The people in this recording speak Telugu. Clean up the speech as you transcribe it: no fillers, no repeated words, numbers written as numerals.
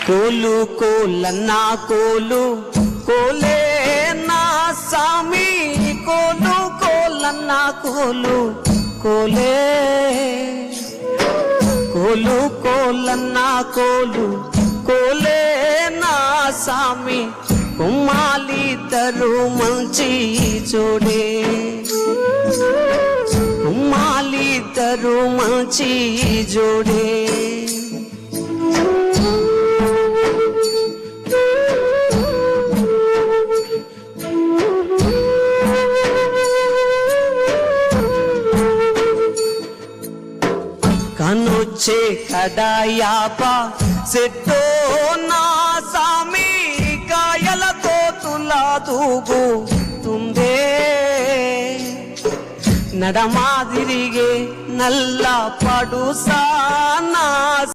కోలు కోలన్నా కోలు కోలే నా సామి, కోలు కోలన్నా కోలు కోలే, కోలు కోలన్నా కోలు కోలే నా సామి, కుమ్మాలిద్దరు మంచి జోడే, కుమ్మాలిద్దరు మంచి జోడే. కనొచ్చే కడాయాప సెట్టో నా సామి, కాయలతో తులా తూగుతుందే, నడమాదిరిగే నల్ల పడుసా నా